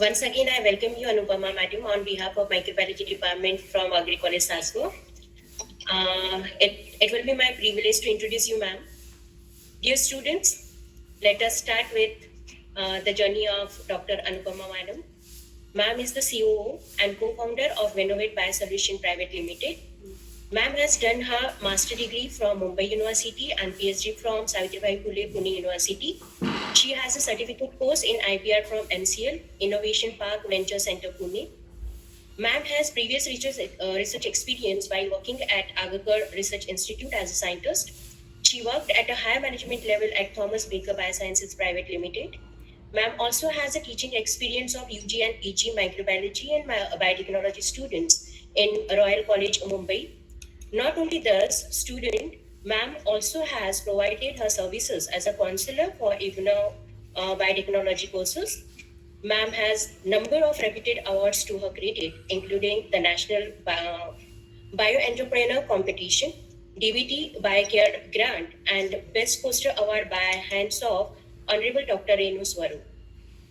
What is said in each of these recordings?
Once again, I welcome you, Anupama Madam, on behalf of Microbiology Department from Agri College, Sasco. It will be my privilege to introduce you, ma'am. Dear students, let us start with the journey of Dr. Anupama Madam. Ma'am is the COO and co-founder of Venovate Biosolution Private Limited. Ma'am has done her master degree from Mumbai University and PhD from Savitribai Phule Pune University. She has a certificate course in IPR from MCL, Innovation Park Venture Center Pune. Ma'am has previous research experience while working at Aga Kar Research Institute as a scientist. She worked at a higher management level at Thomas Baker Biosciences Private Limited. Ma'am also has a teaching experience of UG and PG microbiology and biotechnology students in Royal College, Mumbai. Not only this, student, ma'am also has provided her services as a counselor for IGNOU biotechnology courses. Ma'am has number of reputed awards to her credit, including the National Bio-Entrepreneur Competition, DBT Biocare Grant, and Best Poster Award by hands of Honorable Dr. Renu Swaru.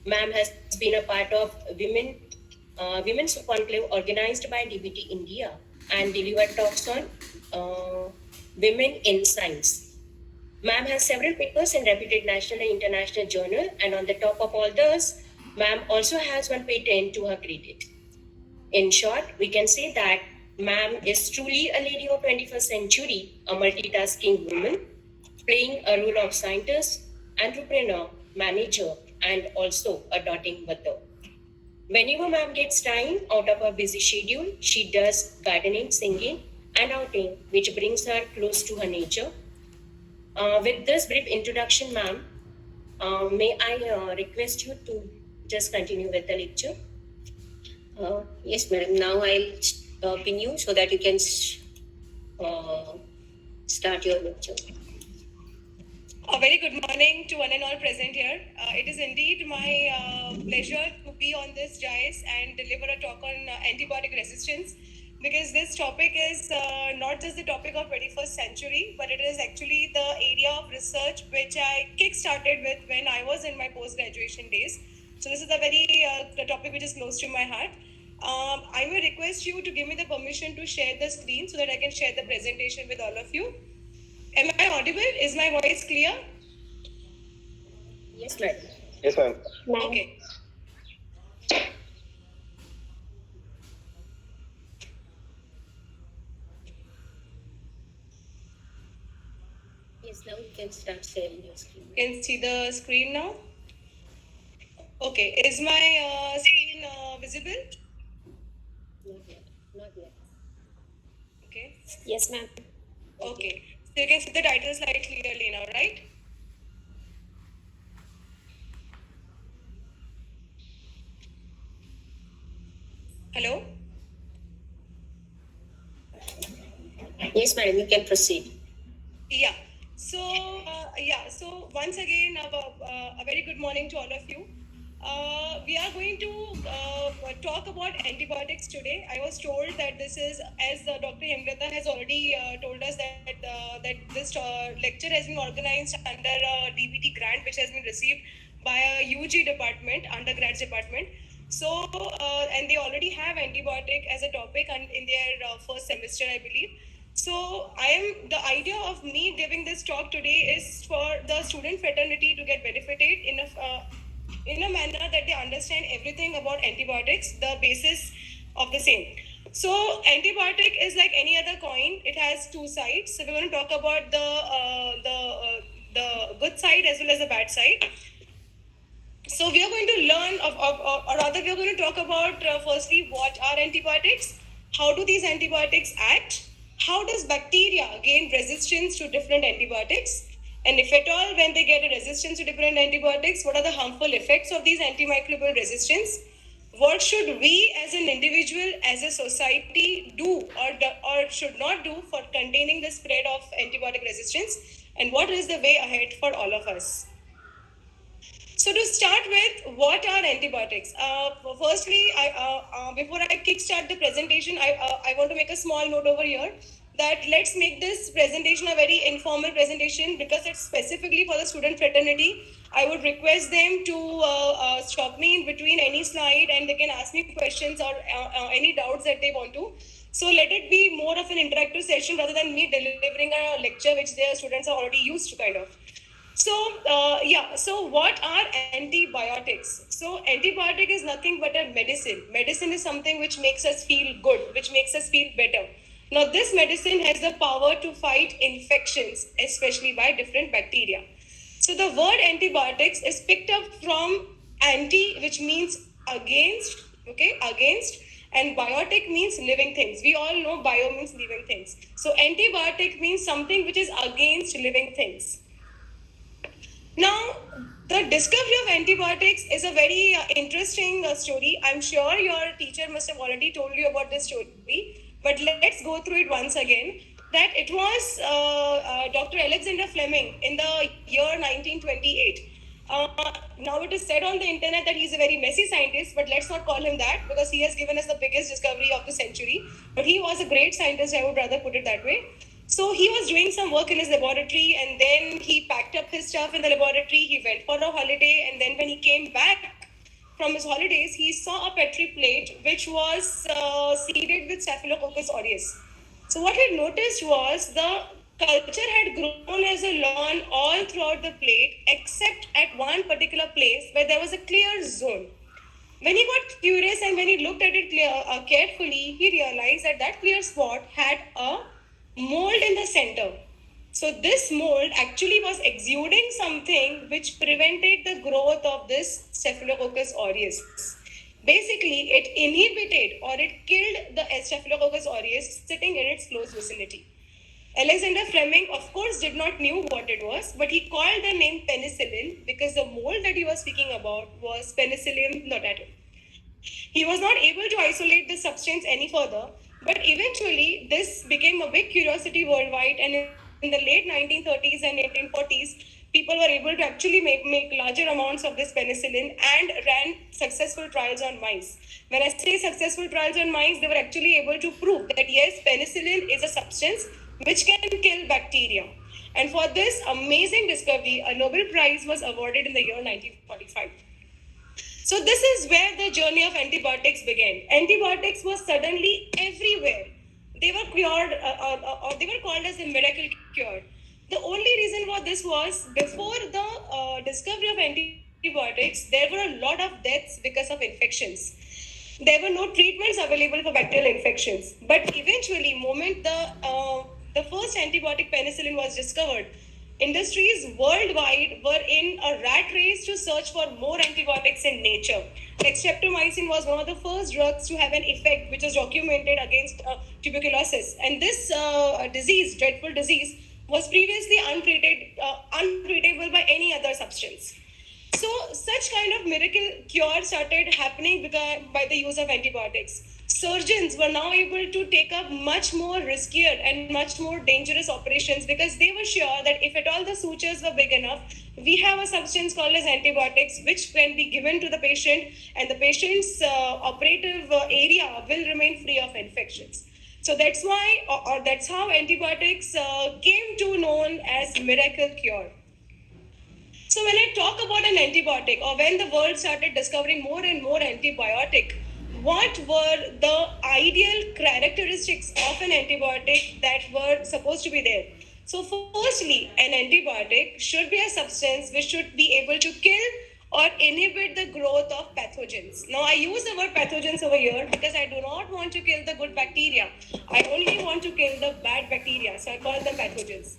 Ma'am has been a part of Women's Conclave organized by DBT India and delivered talks on women in science. Ma'am has several papers in reputed national and international journal, and on the top of all this, ma'am also has one patent to her credit. In short, we can say that ma'am is truly a lady of 21st century, a multitasking woman, playing a role of scientist, entrepreneur, manager, and also a doting mother. Whenever ma'am gets time out of her busy schedule, she does gardening, singing, and outing, which brings her close to her nature. With this brief introduction, ma'am, may I request you to just continue with the lecture? Yes, madam. Now I'll pin you so that you can start your lecture. A very good morning to one and all present here. It is indeed my pleasure to be on this dais and deliver a talk on antibiotic resistance, because this topic is not just the topic of 21st century, but it is actually the area of research which I kick-started with when I was in my post-graduation days. So this is a very the topic which is close to my heart. I will request you to give me the permission to share the screen so that I can share the presentation with all of you. Am I audible? Is my voice clear? Yes, madam. Yes, ma'am. Okay. Yes, now you can start sharing your screen. Can see the screen now? Okay. Is my screen visible? Not yet. Not yet. Okay. Yes, ma'am. Okay. So you can see the title slide clearly now, right? Hello? Yes, madam, you can proceed. Yeah. So once again, a very good morning to all of you. We are going to talk about antibiotics today. I was told that this is, as Dr. Hemlata has already told us that this lecture has been organized under a DBT grant which has been received by a UG department, undergrads department. So, and they already have antibiotic as a topic in their first semester, I believe. So the idea of me giving this talk today is for the student fraternity to get benefited in a manner that they understand everything about antibiotics, the basis of the same. So antibiotic is like any other coin. It has two sides. So we're going to talk about the good side as well as the bad side. So we are going to learn, or rather we are going to talk about firstly what are antibiotics, how do these antibiotics act, how does bacteria gain resistance to different antibiotics, and if at all when they get a resistance to different antibiotics, what are the harmful effects of these antimicrobial resistance? What should we as an individual, as a society do or should not do for containing the spread of antibiotic resistance, and what is the way ahead for all of us? So to start with, what are antibiotics? Firstly, before I kickstart the presentation, I want to make a small note over here that let's make this presentation a very informal presentation because it's specifically for the student fraternity. I would request them to stop me in between any slide, and they can ask me questions or any doubts that they want to. So let it be more of an interactive session rather than me delivering a lecture which their students are already used to, kind of. So, so what are antibiotics? So, antibiotic is nothing but a medicine. Medicine is something which makes us feel good, which makes us feel better. Now, this medicine has the power to fight infections, especially by different bacteria. So, the word antibiotics is picked up from anti, which means against, okay, against, and biotic means living things. We all know bio means living things. So, antibiotic means something which is against living things. Now, the discovery of antibiotics is a very interesting story. I'm sure your teacher must have already told you about this story, but let's go through it once again. That it was Dr. Alexander Fleming in the year 1928. Now it is said on the internet that he's a very messy scientist, but let's not call him that because he has given us the biggest discovery of the century. But he was a great scientist, I would rather put it that way. So he was doing some work in his laboratory, and then he packed up his stuff in the laboratory. He went for a holiday, and then when he came back from his holidays, he saw a petri plate which was seeded with Staphylococcus aureus. So what he noticed was the culture had grown as a lawn all throughout the plate, except at one particular place where there was a clear zone. When he got curious and when he looked at it carefully, he realized that that clear spot had a mold in the center. So this mold actually was exuding something which prevented the growth of this Staphylococcus aureus. Basically, it inhibited or it killed the Staphylococcus aureus sitting in its close vicinity. Alexander Fleming, of course, did not knew what it was, but he called the name penicillin because the mold that he was speaking about was Penicillium notatum. He was not able to isolate this substance any further, but eventually this became a big curiosity worldwide, and in the late 1930s and 1940s, people were able to actually make larger amounts of this penicillin and ran successful trials on mice. When I say successful trials on mice, they were actually able to prove that yes, penicillin is a substance which can kill bacteria. And for this amazing discovery, a Nobel Prize was awarded in the year 1945. So this is where the journey of antibiotics began. Antibiotics were suddenly everywhere. They were cured, or they were called as a miracle cure. The only reason for this was before the discovery of antibiotics, there were a lot of deaths because of infections. There were no treatments available for bacterial infections. But eventually, moment the first antibiotic penicillin was discovered, industries worldwide were in a rat race to search for more antibiotics in nature. Like streptomycin was one of the first drugs to have an effect which was documented against tuberculosis. And this disease, dreadful disease, was previously untreatable by any other substance. So such kind of miracle cure started happening by the use of antibiotics. Surgeons were now able to take up much more riskier and much more dangerous operations because they were sure that if at all the sutures were big enough, we have a substance called as antibiotics which can be given to the patient, and the patient's operative area will remain free of infections. So that's why, or that's how antibiotics came to known as miracle cure. So when I talk about an antibiotic, or when the world started discovering more and more antibiotic, what were the ideal characteristics of an antibiotic that were supposed to be there? So firstly, an antibiotic should be a substance which should be able to kill or inhibit the growth of pathogens. Now I use the word pathogens over here because I do not want to kill the good bacteria. I only want to kill the bad bacteria, so I call them pathogens.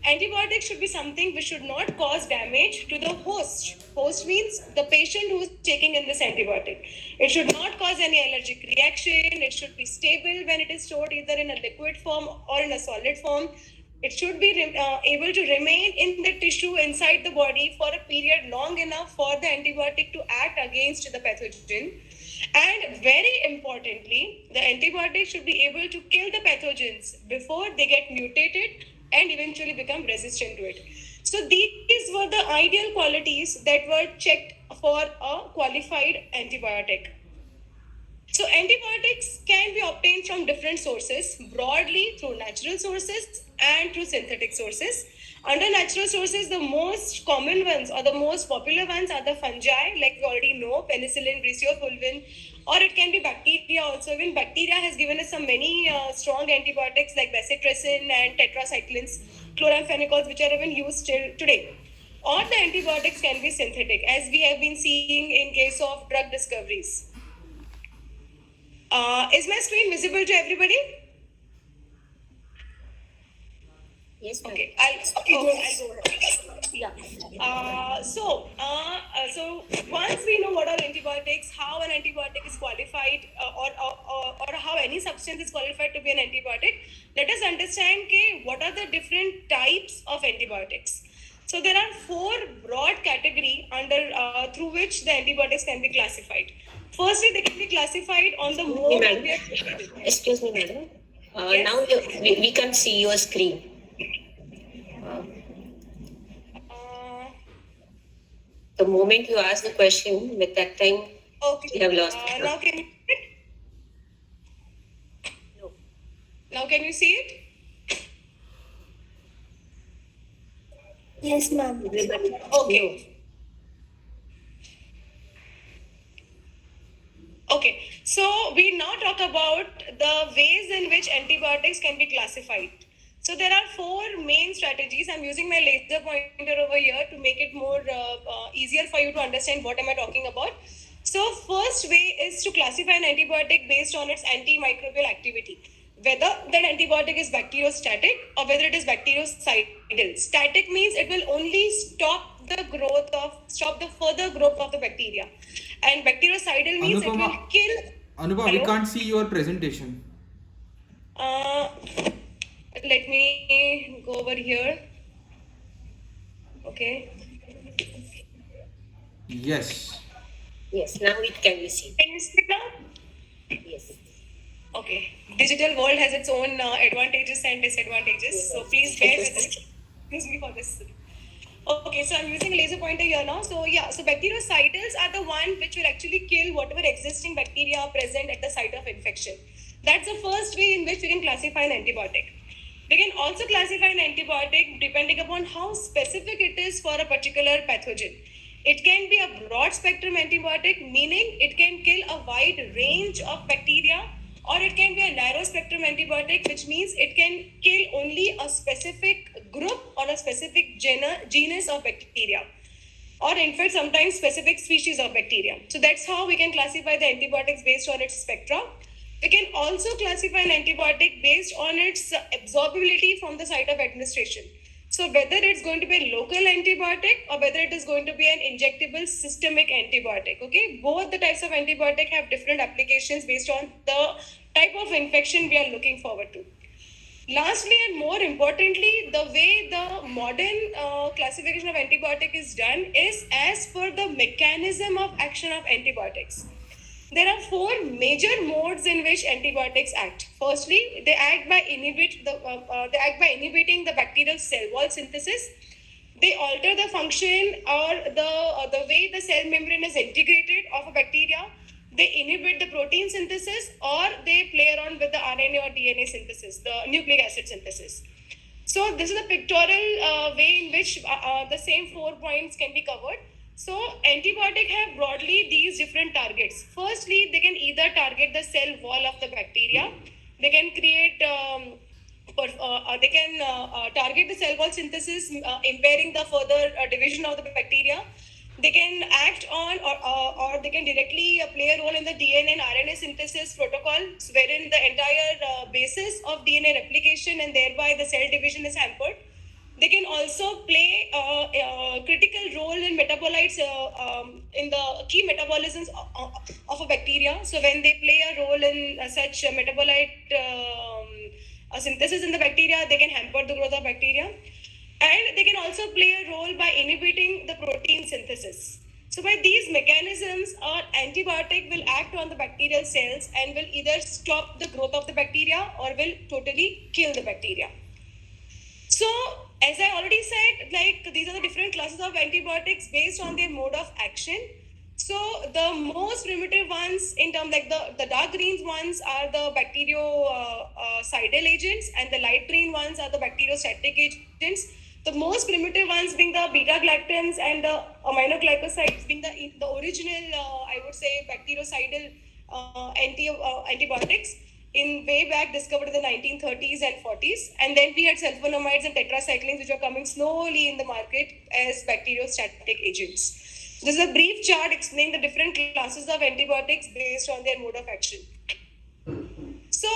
Antibiotics should be something which should not cause damage to the host. Host means the patient who is taking in this antibiotic. It should not cause any allergic reaction. It should be stable when it is stored either in a liquid form or in a solid form. It should be able to remain in the tissue inside the body for a period long enough for the antibiotic to act against the pathogen. And very importantly, the antibiotic should be able to kill the pathogens before they get mutated and eventually become resistant to it. So these were the ideal qualities that were checked for a qualified antibiotic. So antibiotics can be obtained from different sources, broadly through natural sources and through synthetic sources. Under natural sources, the most common ones or the most popular ones are the fungi, like we already know, penicillin, rhizophulvin, or it can be bacteria also. Even bacteria has given us some many strong antibiotics like bacitracin and tetracyclines, chloramphenicol, which are even used till today. Or the antibiotics can be synthetic, as we have been seeing in case of drug discoveries. Is my screen visible to everybody? Yes, ma'am. Okay, I'll go ahead. Yeah. So once we know what are antibiotics, how an antibiotic is qualified, or how any substance is qualified to be an antibiotic, let us understand what are the different types of antibiotics. So there are 4 broad category under through which the antibiotics can be classified. Firstly, they can be classified on the mode of their. Excuse me, madam. Yes. Now we can see your screen. The moment you ask the question, at that time, Okay. you have lost. Now can you see it? No. Now can you see it? Yes, ma'am. Okay. Okay, so we now talk about the ways in which antibiotics can be classified. So there are 4 main strategies. I'm using my laser pointer over here to make it more easier for you to understand what am I talking about. So first way is to classify an antibiotic based on its antimicrobial activity. Whether that antibiotic is bacteriostatic or whether it is bactericidal. Static means it will only stop the further growth of the bacteria. And bactericidal means it will kill. Anupama, we Hello? can't see your presentation. Let me go over here. Okay. Yes. Yes, now it can be seen. Can you see now? Yes. Okay. Digital world has its own advantages and disadvantages. So please bear with it. Excuse me for this. Okay, so I'm using a laser pointer here now. So yeah, so bactericidals are the one which will actually kill whatever existing bacteria are present at the site of infection. That's the first way in which we can classify an antibiotic. We can also classify an antibiotic depending upon how specific it is for a particular pathogen. It can be a broad spectrum antibiotic, meaning it can kill a wide range of bacteria, or it can be a narrow spectrum antibiotic, which means it can kill only a specific group or a specific genus of bacteria, or in fact sometimes specific species of bacteria. So that's how we can classify the antibiotics based on its spectra. We can also classify an antibiotic based on its absorbability from the site of administration. So whether it's going to be a local antibiotic or whether it is going to be an injectable systemic antibiotic. Okay, both the types of antibiotic have different applications based on the type of infection we are looking forward to. Lastly and more importantly, the way the modern classification of antibiotic is done is as per the mechanism of action of antibiotics. There are 4 major modes in which antibiotics act. Firstly, they act by inhibiting the bacterial cell wall synthesis. They alter the function or the way the cell membrane is integrated of a bacteria. They inhibit the protein synthesis, or they play around with the RNA or DNA synthesis, the nucleic acid synthesis. So this is a pictorial way in which the same 4 points can be covered. So antibiotic have broadly these different targets. Firstly, they can either target the cell wall of the bacteria. They can create, target the cell wall synthesis, impairing the further division of the bacteria. They can act on or they can directly play a role in the DNA and RNA synthesis protocols, wherein the entire basis of DNA replication and thereby the cell division is hampered. They can also play a critical role in metabolites, in the key metabolisms of a bacteria. So when they play a role in such metabolite synthesis in the bacteria, they can hamper the growth of bacteria. And they can also play a role by inhibiting the protein synthesis. So by these mechanisms, an antibiotic will act on the bacterial cells and will either stop the growth of the bacteria or will totally kill the bacteria. So, as I already said, like these are the different classes of antibiotics based on their mode of action. So, the most primitive ones, in terms like the dark green ones, are the bactericidal agents, and the light green ones are the bacteriostatic agents. The most primitive ones being the beta-galactans and the aminoglycosides being the original, I would say, bactericidal antibiotics in way back discovered in the 1930s and 40s. And then we had sulfonamides and tetracyclines, which are coming slowly in the market as bacteriostatic agents. This is a brief chart explaining the different classes of antibiotics based on their mode of action. So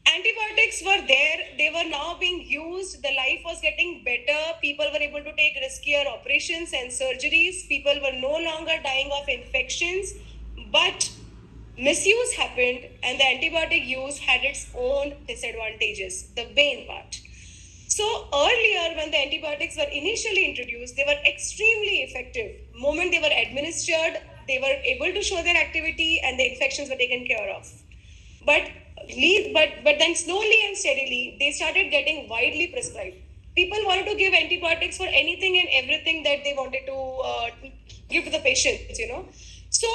antibiotics were there, they were now being used, the life was getting better, people were able to take riskier operations and surgeries, people were no longer dying of infections, but misuse happened and the antibiotic use had its own disadvantages, the main part. So earlier, when the antibiotics were initially introduced, they were extremely effective. The moment they were administered, they were able to show their activity and the infections were taken care of. But then slowly and steadily, they started getting widely prescribed. People wanted to give antibiotics for anything and everything that they wanted to give to the patients, So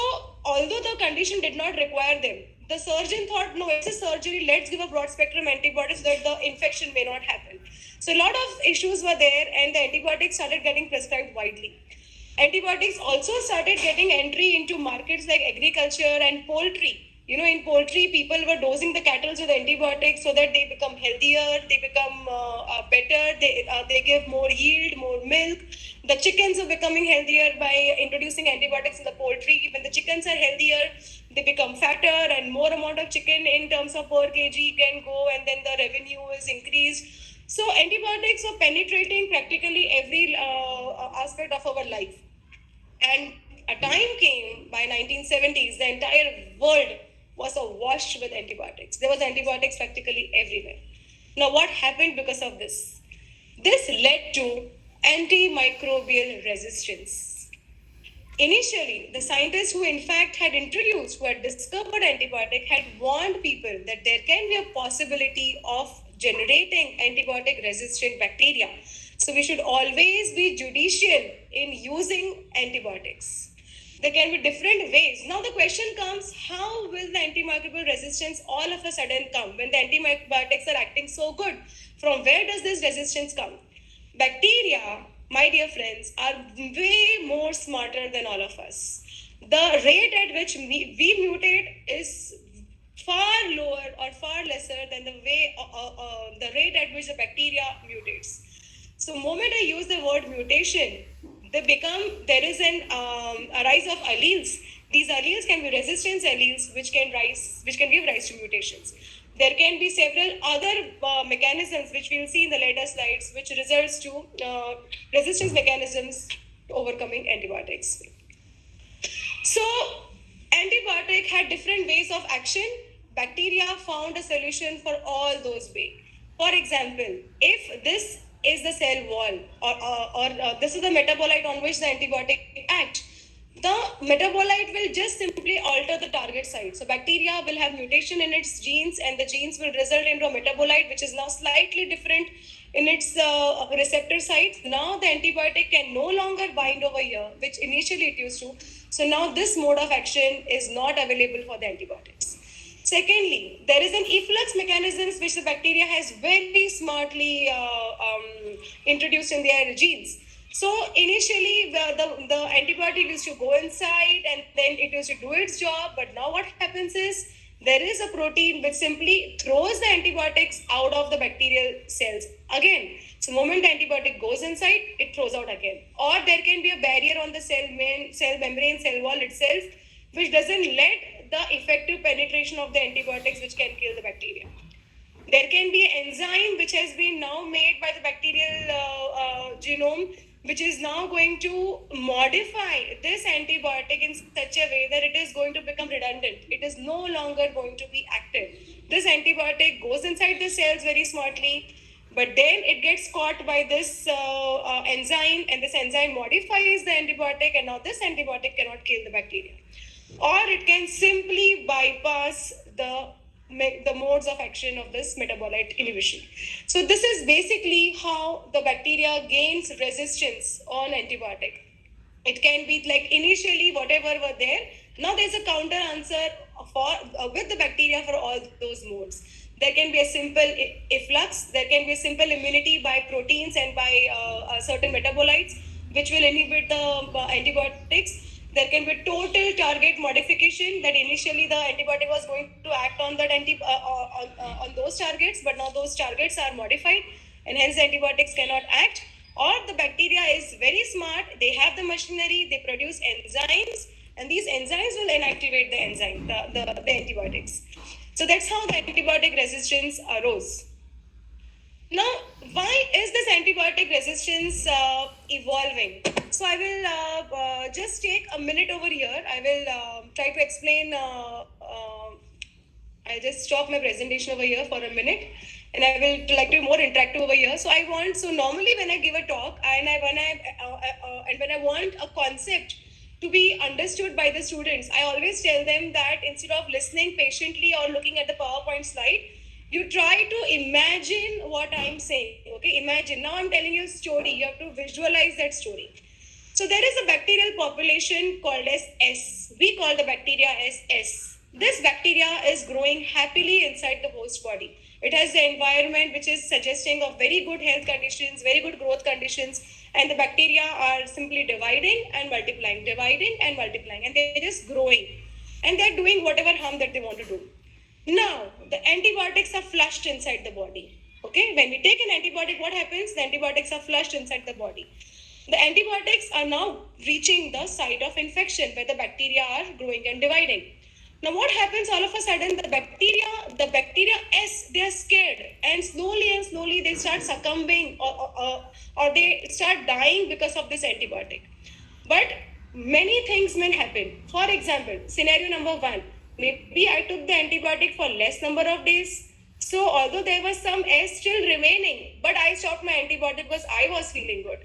although the condition did not require them, the surgeon thought, no, it's a surgery, let's give a broad spectrum antibiotics so that the infection may not happen. So a lot of issues were there and the antibiotics started getting prescribed widely. Antibiotics also started getting entry into markets like agriculture and poultry. In poultry, people were dosing the cattle with antibiotics so that they become healthier, they become better, they give more yield, more milk. The chickens are becoming healthier by introducing antibiotics in the poultry. When the chickens are healthier, they become fatter and more amount of chicken in terms of per kg can go and then the revenue is increased. So antibiotics are penetrating practically every aspect of our life. And a time came by 1970s, the entire world was awash with antibiotics. There was antibiotics practically everywhere. Now, what happened because of this? This led to antimicrobial resistance. Initially, the scientists who in fact had discovered antibiotic had warned people that there can be a possibility of generating antibiotic resistant bacteria. So we should always be judicious in using antibiotics. There can be different ways. Now the question comes, how will the antimicrobial resistance all of a sudden come when the antibiotics are acting so good? From where does this resistance come? Bacteria, my dear friends, are way more smarter than all of us. The rate at which we mutate is far lower or far lesser than the rate at which the bacteria mutates. So moment I use the word mutation, there is a rise of alleles. These alleles can be resistance alleles, which can give rise to mutations. There can be several other mechanisms, which we'll see in the later slides, which results to resistance mechanisms overcoming antibiotics. So antibiotic had different ways of action. Bacteria found a solution for all those ways. For example, if this is the cell wall or this is the metabolite on which the antibiotic acts, the metabolite will just simply alter the target site. So bacteria will have mutation in its genes and the genes will result into a metabolite which is now slightly different in its receptor sites. Now the antibiotic can no longer bind over here, which initially it used to. So now this mode of action is not available for the antibiotics. Secondly, there is an efflux mechanism which the bacteria has very smartly introduced in their genes. So initially, the antibiotic used to go inside and then it used to do its job. But now what happens is there is a protein which simply throws the antibiotics out of the bacterial cells again. So the moment the antibiotic goes inside, it throws out again. Or there can be a barrier on the cell membrane, cell wall itself, which doesn't let the effective penetration of the antibiotics which can kill the bacteria. There can be an enzyme which has been now made by the bacterial genome, which is now going to modify this antibiotic in such a way that it is going to become redundant. It is no longer going to be active. This antibiotic goes inside the cells very smartly, but then it gets caught by this enzyme, and this enzyme modifies the antibiotic, and now this antibiotic cannot kill the bacteria. Or it can simply bypass the modes of action of this metabolite inhibition. So this is basically how the bacteria gains resistance on antibiotic. It can be like initially whatever were there, now there's a counter answer with the bacteria for all those modes. There can be a simple efflux, there can be a simple immunity by proteins and by certain metabolites, which will inhibit the antibiotics. There can be total target modification, that initially the antibiotic was going to act on that on those targets, but now those targets are modified and hence the antibiotics cannot act. Or the bacteria is very smart, they have the machinery, they produce enzymes, and these enzymes will inactivate the enzyme, the antibiotics. So that's how the antibiotic resistance arose. Now, why is this antibiotic resistance evolving? So I will just take a minute over here. I will try to explain. I'll just stop my presentation over here for a minute, and I will like to be more interactive over here. So normally when I give a talk and when I want a concept to be understood by the students, I always tell them that instead of listening patiently or looking at the PowerPoint slide, you try to imagine what I'm saying. Okay, imagine. Now I'm telling you a story. You have to visualize that story. So there is a bacterial population called as S. We call the bacteria as S. This bacteria is growing happily inside the host body. It has the environment which is suggesting of very good health conditions, very good growth conditions, and the bacteria are simply dividing and multiplying, and they're just growing. And they're doing whatever harm that they want to do. Now, the antibiotics are flushed inside the body. Okay, when we take an antibiotic, what happens? The antibiotics are flushed inside the body. The antibiotics are now reaching the site of infection where the bacteria are growing and dividing. Now, what happens all of a sudden? The bacteria S, they are scared, and slowly they start succumbing or they start dying because of this antibiotic. But many things may happen. For example, scenario number 1. Maybe I took the antibiotic for less number of days. So although there was some S still remaining, but I stopped my antibiotic because I was feeling good.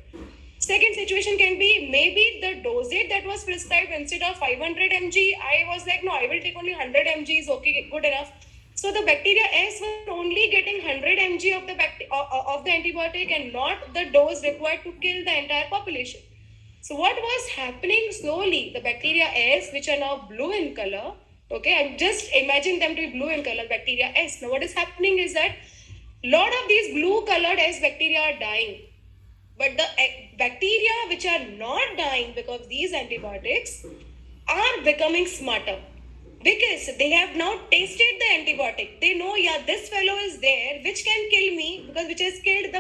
Second situation can be maybe the dosage that was prescribed, instead of 500 mg, I was like, no, I will take only 100 mg is okay, good enough. So the bacteria S were only getting 100 mg of the antibiotic and not the dose required to kill the entire population. So what was happening slowly? The bacteria S, which are now blue in color, okay, and just imagine them to be blue in color, bacteria S. Now what is happening is that a lot of these blue colored S bacteria are dying. But the bacteria which are not dying because of these antibiotics are becoming smarter, because they have now tasted the antibiotic. They know, yeah, this fellow is there which can kill me, because which has killed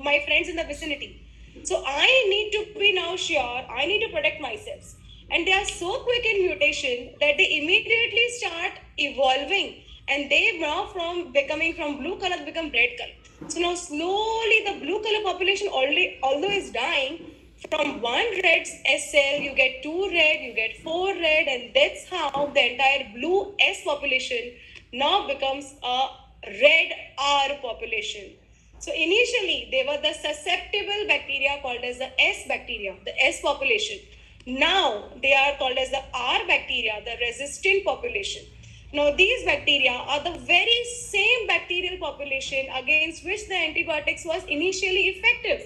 my friends in the vicinity. So I need to be now sure, I need to protect myself. And they are so quick in mutation that they immediately start evolving, and they now from becoming from blue color become red color. So now slowly the blue color population although is dying, from 1 red S cell you get 2 red, you get 4 red, and that's how the entire blue S population now becomes a red R population. So initially they were the susceptible bacteria called as the S bacteria, the S population. Now they are called as the R bacteria, the resistant population. Now these bacteria are the very same bacterial population against which the antibiotics was initially effective.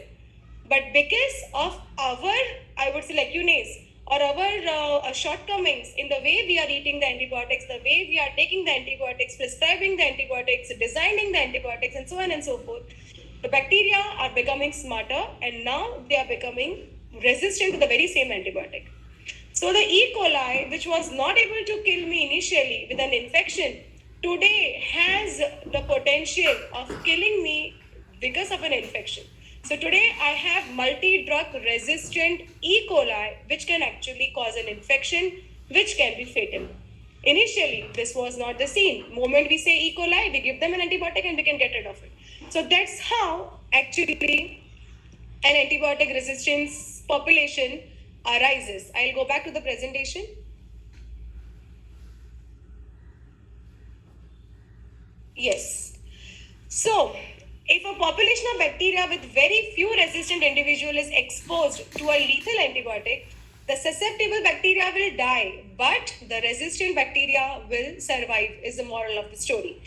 But because of our, I would say, lacunae or our shortcomings in the way we are eating the antibiotics, the way we are taking the antibiotics, prescribing the antibiotics, designing the antibiotics, and so on and so forth, the bacteria are becoming smarter, and now they are becoming resistant to the very same antibiotic. So the E. coli, which was not able to kill me initially with an infection, today has the potential of killing me because of an infection. So today I have multi-drug resistant E. coli, which can actually cause an infection, which can be fatal. Initially, this was not the scene. Moment we say E. coli, we give them an antibiotic and we can get rid of it. So that's how actually an antibiotic resistance population arises. I'll go back to the presentation. Yes. So, if a population of bacteria with very few resistant individuals is exposed to a lethal antibiotic, the susceptible bacteria will die, but the resistant bacteria will survive, is the moral of the story.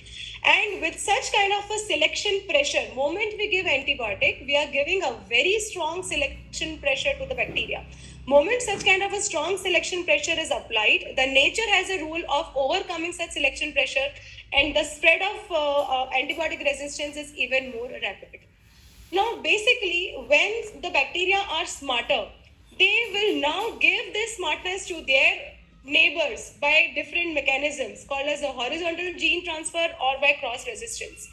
And with such kind of a selection pressure, moment we give antibiotic, we are giving a very strong selection pressure to the bacteria. Moment such kind of a strong selection pressure is applied, the nature has a rule of overcoming such selection pressure, and the spread of antibiotic resistance is even more rapid. Now, basically, when the bacteria are smarter, they will now give this smartness to their neighbors by different mechanisms called as a horizontal gene transfer or by cross resistance.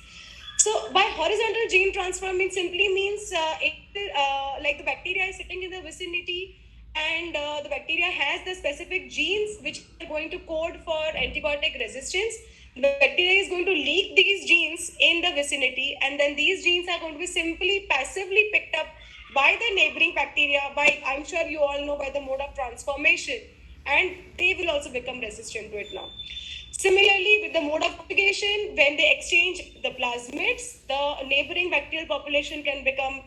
So, by horizontal gene transfer simply means like the bacteria is sitting in the vicinity, and the bacteria has the specific genes which are going to code for antibiotic resistance. The bacteria is going to leak these genes in the vicinity, and then these genes are going to be simply passively picked up by the neighboring bacteria by, I'm sure you all know, by the mode of transformation, and they will also become resistant to it now. Similarly, with the mode of conjugation, when they exchange the plasmids, the neighboring bacterial population can become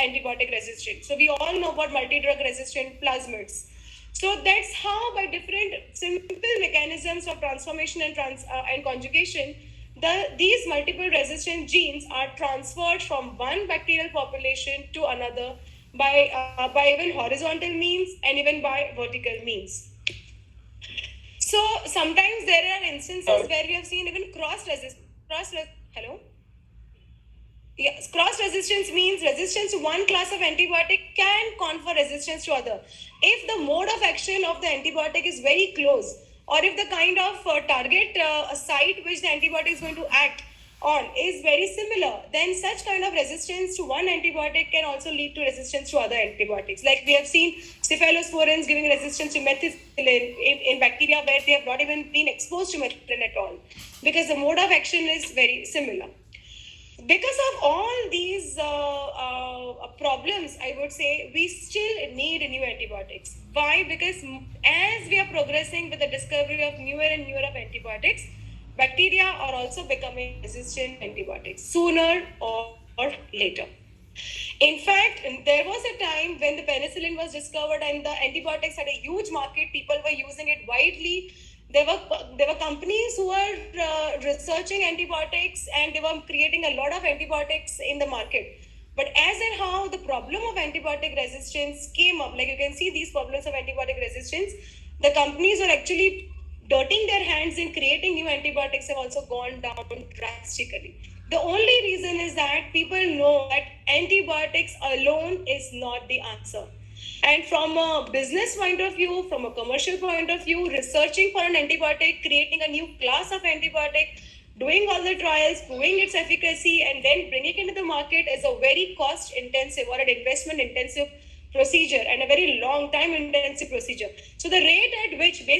antibiotic resistant. So we all know about multi-drug resistant plasmids. So that's how, by different simple mechanisms of transformation and conjugation, these multiple resistant genes are transferred from one bacterial population to another by even horizontal means and even by vertical means. So sometimes there are instances where we have seen even cross resistance means resistance to one class of antibiotic can confer resistance to other. If the mode of action of the antibiotic is very close, or if the kind of target site which the antibiotic is going to act on is very similar, then such kind of resistance to one antibiotic can also lead to resistance to other antibiotics. Like we have seen cephalosporins giving resistance to methicillin in bacteria where they have not even been exposed to methicillin at all, because the mode of action is very similar. Because of all these problems, I would say we still need new antibiotics. Why? Because as we are progressing with the discovery of newer and newer of antibiotics, bacteria are also becoming resistant to antibiotics sooner or later. In fact, there was a time when the penicillin was discovered and the antibiotics had a huge market. People were using it widely. There were companies who were researching antibiotics, and they were creating a lot of antibiotics in the market. But as and how the problem of antibiotic resistance came up, like you can see these problems of antibiotic resistance, the companies are actually dirtying their hands in creating new antibiotics have also gone down drastically. The only reason is that people know that antibiotics alone is not the answer. And from a business point of view, from a commercial point of view, researching for an antibiotic, creating a new class of antibiotic, doing all the trials, proving its efficacy, and then bringing it into the market is a very cost-intensive or an investment-intensive procedure and a very long time intensive procedure. So the rate at which we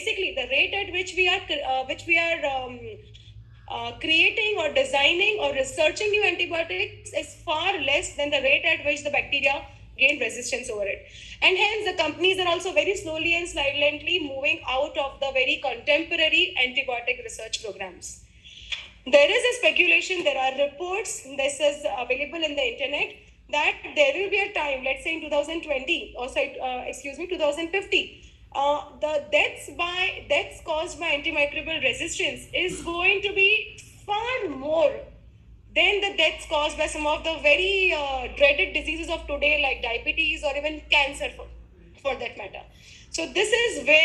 are creating or designing or researching new antibiotics is far less than the rate at which the bacteria gain resistance over it. And hence the companies are also very slowly and silently moving out of the very contemporary antibiotic research programs. There is a speculation, there are reports, this is available in the internet, that there will be a time, let's say in 2020 or 2050, the deaths caused by antimicrobial resistance is going to be far more than the deaths caused by some of the very dreaded diseases of today, like diabetes or even cancer, for that matter. So this is the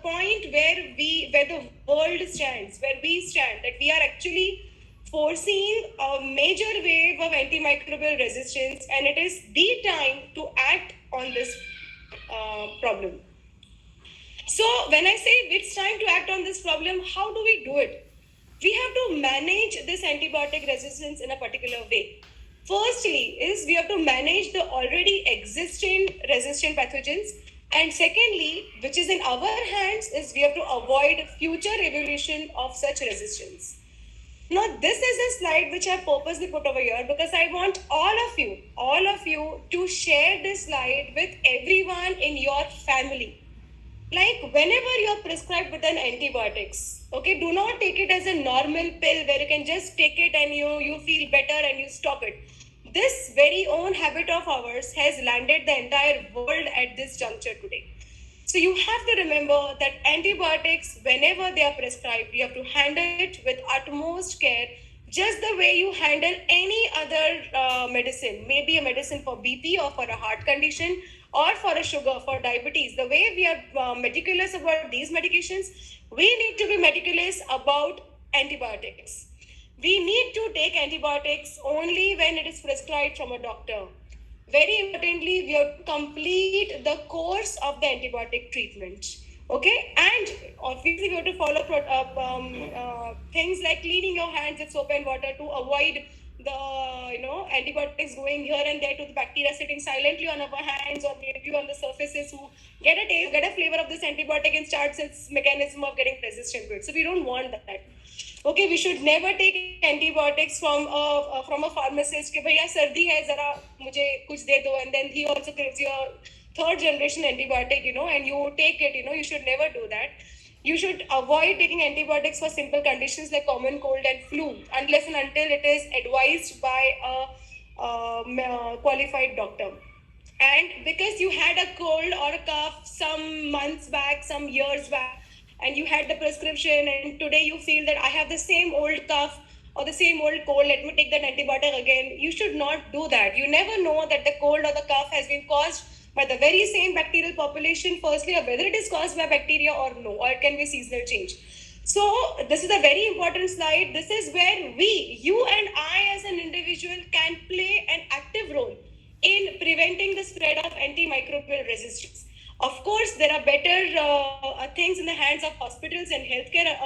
point where the world stands, where we stand, that we are actually foreseeing a major wave of antimicrobial resistance, and it is the time to act on this problem. So when I say it's time to act on this problem, how do we do it? We have to manage this antibiotic resistance in a particular way. Firstly is we have to manage the already existing resistant pathogens, and secondly, which is in our hands, is we have to avoid future evolution of such resistance. Now, this is a slide which I purposely put over here because I want all of you to share this slide with everyone in your family. Like whenever you are prescribed with an antibiotics, okay, do not take it as a normal pill where you can just take it and you feel better and you stop it. This very own habit of ours has landed the entire world at this juncture today. So you have to remember that antibiotics, whenever they are prescribed, you have to handle it with utmost care, just the way you handle any other medicine, maybe a medicine for BP or for a heart condition or for a sugar, for diabetes. The way we are meticulous about these medications, we need to be meticulous about antibiotics. We need to take antibiotics only when it is prescribed from a doctor. Very importantly, we have to complete the course of the antibiotic treatment. Okay, and obviously we have to follow things like cleaning your hands with soap and water to avoid the antibiotics going here and there to the bacteria sitting silently on our hands or maybe on the surfaces who get a taste, get a flavor of this antibiotic and starts its mechanism of getting resistant to it. So we don't want that. Okay, we should never take antibiotics from a pharmacist कि भैया सर्दी है जरा मुझे कुछ दे दो, and then he also gives you a third generation antibiotic, and you take it. You should never do that. You should avoid taking antibiotics for simple conditions like common cold and flu unless and until it is advised by a qualified doctor. And because you had a cold or a cough some months back, some years back, and you had the prescription, and today you feel that I have the same old cough or the same old cold, let me take that antibiotic again. You should not do that. You never know that the cold or the cough has been caused by the very same bacterial population, firstly, or whether it is caused by bacteria or no, or it can be seasonal change. So this is a very important slide. This is where you and I as an individual can play an active role in preventing the spread of antimicrobial resistance. Of course, there are better things in the hands of hospitals and healthcare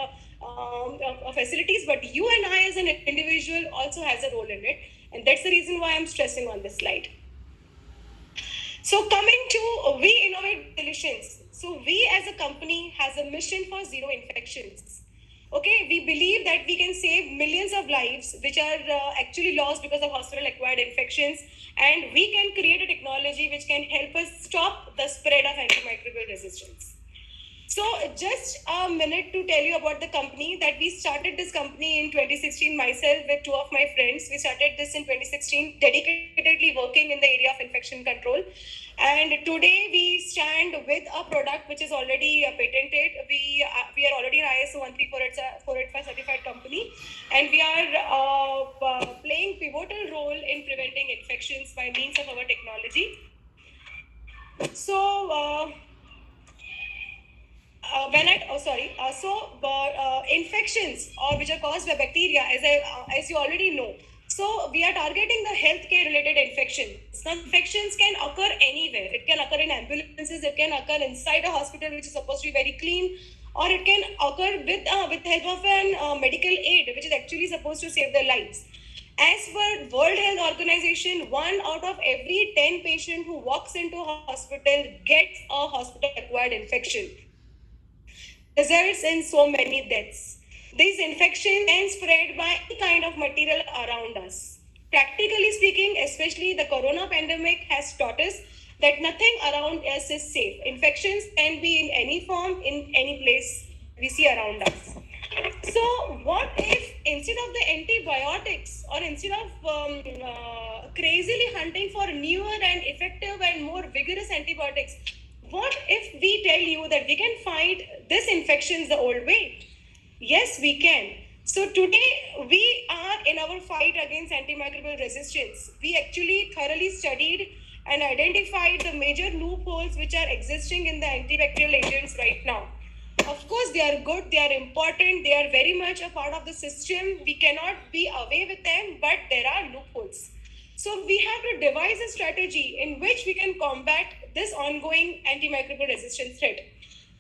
facilities, but you and I as an individual also has a role in it. And that's the reason why I'm stressing on this slide. So coming to we innovate solutions. So we as a company has a mission for zero infections. Okay, we believe that we can save millions of lives which are actually lost because of hospital-acquired infections, and we can create a technology which can help us stop the spread of antimicrobial resistance. So just a minute to tell you about the company that we started this company in 2016 myself with two of my friends. We started this in 2016, dedicatedly working in the area of infection control. And today we stand with a product which is already patented. We are already an ISO 13485 certified company, and we are playing pivotal role in preventing infections by means of our technology. So infections or which are caused by bacteria, as you already know. So we are targeting the healthcare related infections. Now, infections can occur anywhere. It can occur in ambulances. It can occur inside a hospital, which is supposed to be very clean, or it can occur with the help of an medical aid, which is actually supposed to save their lives. As per World Health Organization, 1 out of every 10 patient who walks into a hospital gets a hospital-acquired infection, results in so many deaths. These infections can spread by any kind of material around us. Practically speaking, especially the corona pandemic has taught us that nothing around us is safe. Infections can be in any form, in any place we see around us. So what if instead of the antibiotics, or instead of crazily hunting for newer and effective and more vigorous antibiotics, what if we tell you that we can fight this infections the old way? Yes, we can. So today we are in our fight against antimicrobial resistance. We actually thoroughly studied and identified the major loopholes which are existing in the antibacterial agents right now. Of course, they are good, they are important, they are very much a part of the system. We cannot be away with them, but there are loopholes. So we have to devise a strategy in which we can combat this ongoing antimicrobial resistance threat.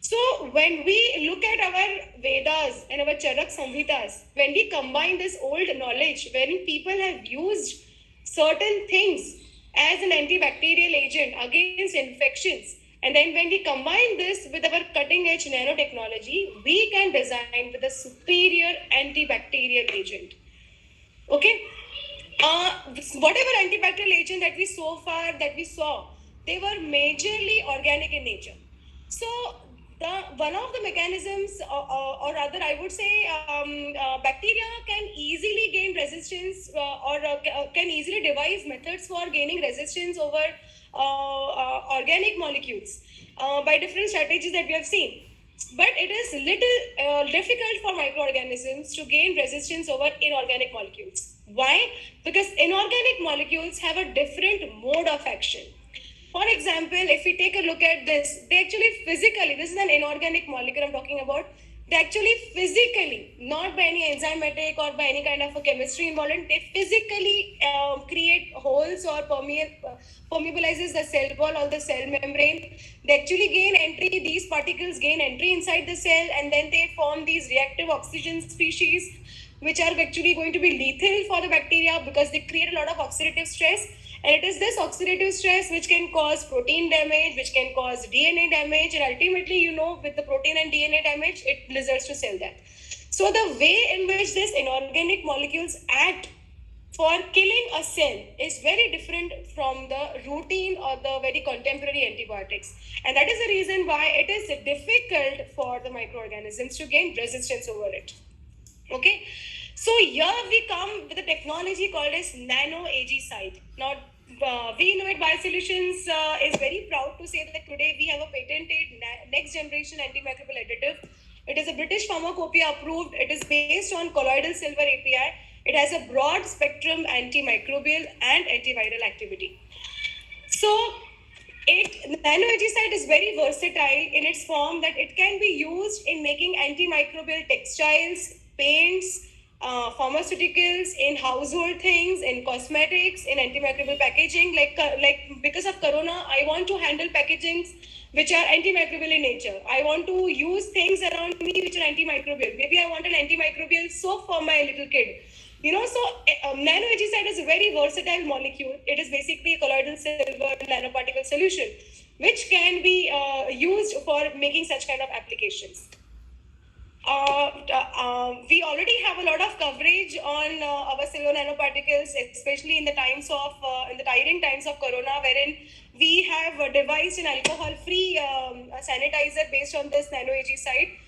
So when we look at our Vedas and our Charak Samhitas, when we combine this old knowledge, wherein people have used certain things as an antibacterial agent against infections, and then when we combine this with our cutting edge nanotechnology, we can design with a superior antibacterial agent. Okay? Whatever antibacterial agent that we saw, they were majorly organic in nature. So one of the mechanisms, or rather I would say, bacteria can easily gain resistance or can easily devise methods for gaining resistance over organic molecules by different strategies that we have seen. but it is little difficult for microorganisms to gain resistance over inorganic molecules. Why? Because inorganic molecules have a different mode of action. For example, if we take a look at this, they actually physically, this is an inorganic molecule I'm talking about, they actually physically, not by any enzymatic or by any kind of a chemistry involvement, they physically create holes or permeabilizes the cell wall or the cell membrane. They actually gain entry, these particles gain entry inside the cell, and then they form these reactive oxygen species, which are actually going to be lethal for the bacteria because they create a lot of oxidative stress. And it is this oxidative stress which can cause protein damage, which can cause DNA damage, and ultimately, you know, with the protein and DNA damage, it results to cell death. So the way in which these inorganic molecules act for killing a cell is very different from the routine or the very contemporary antibiotics. And that is the reason why it is difficult for the microorganisms to gain resistance over it. Okay, so here we come with a technology called as nano AgSite. Now, we Innovate Biosolutions is very proud to say that today we have a patented next generation antimicrobial additive. It is a British pharmacopoeia approved. It is based on colloidal silver API. It has a broad spectrum antimicrobial and antiviral activity. So, nano AgSite is very versatile in its form that it can be used in making antimicrobial textiles, paints, pharmaceuticals, in household things, in cosmetics, in antimicrobial packaging. Like because of corona, I want to handle packagings which are antimicrobial in nature. I want to use things around me which are antimicrobial. Maybe I want an antimicrobial soap for my little kid. You know, so nano AgSite is a very versatile molecule. It is basically a colloidal silver nanoparticle solution, which can be used for making such kind of applications. We already have a lot of coverage on our silver nanoparticles, especially in the times of in the tiring times of corona, wherein we have devised an alcohol-free sanitizer based on this nano AgSite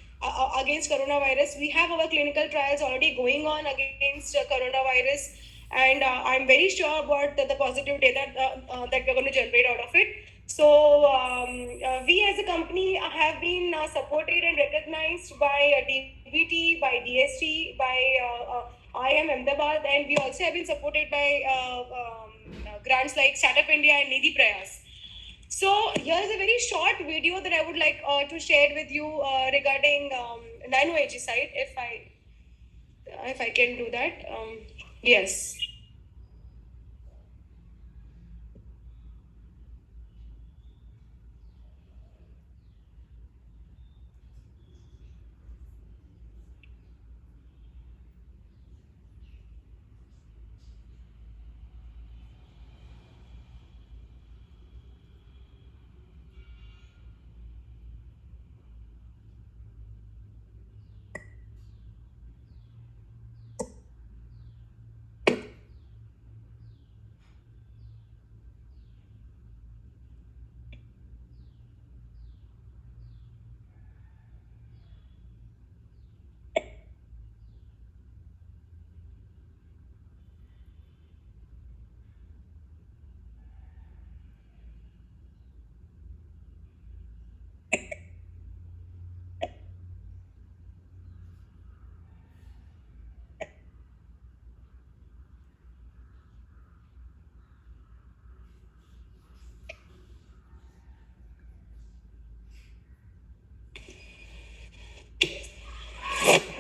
against coronavirus. We have our clinical trials already going on against coronavirus, and I'm very sure about the positive data that we're going to generate out of it. So we as a company have been supported and recognized by DBT, by DST, by IIM Ahmedabad, and we also have been supported by grants like Startup India and Nidhi Prayas. So here's a very short video that I would like to share with you regarding nano AgSite, if I can do that. Yes.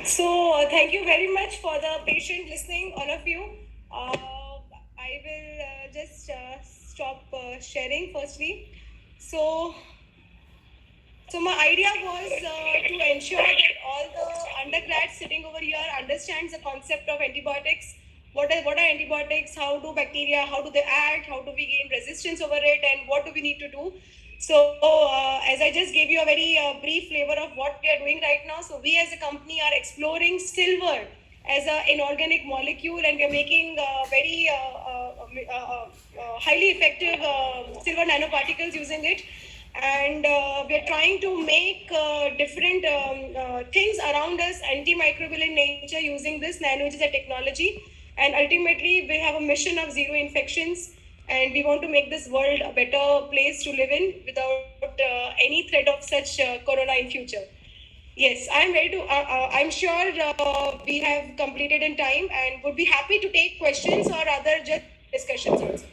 So thank you very much for the patient listening, all of you. I will just stop sharing firstly. So my idea was to ensure that all the undergrads sitting over here understands the concept of antibiotics. What are antibiotics? How do bacteria? How do they act? How do we gain resistance over it? And what do we need to do? So as I just gave you a very brief flavor of what we are doing right now, so we as a company are exploring silver as an inorganic molecule, and we are making very highly effective silver nanoparticles using it. And we are trying to make different things around us antimicrobial in nature using this nano AgSite technology. And ultimately, we have a mission of zero infections, and we want to make this world a better place to live in without any threat of such corona in future. Yes, I'm ready to. I'm sure we have completed in time and would be happy to take questions or other just discussions also.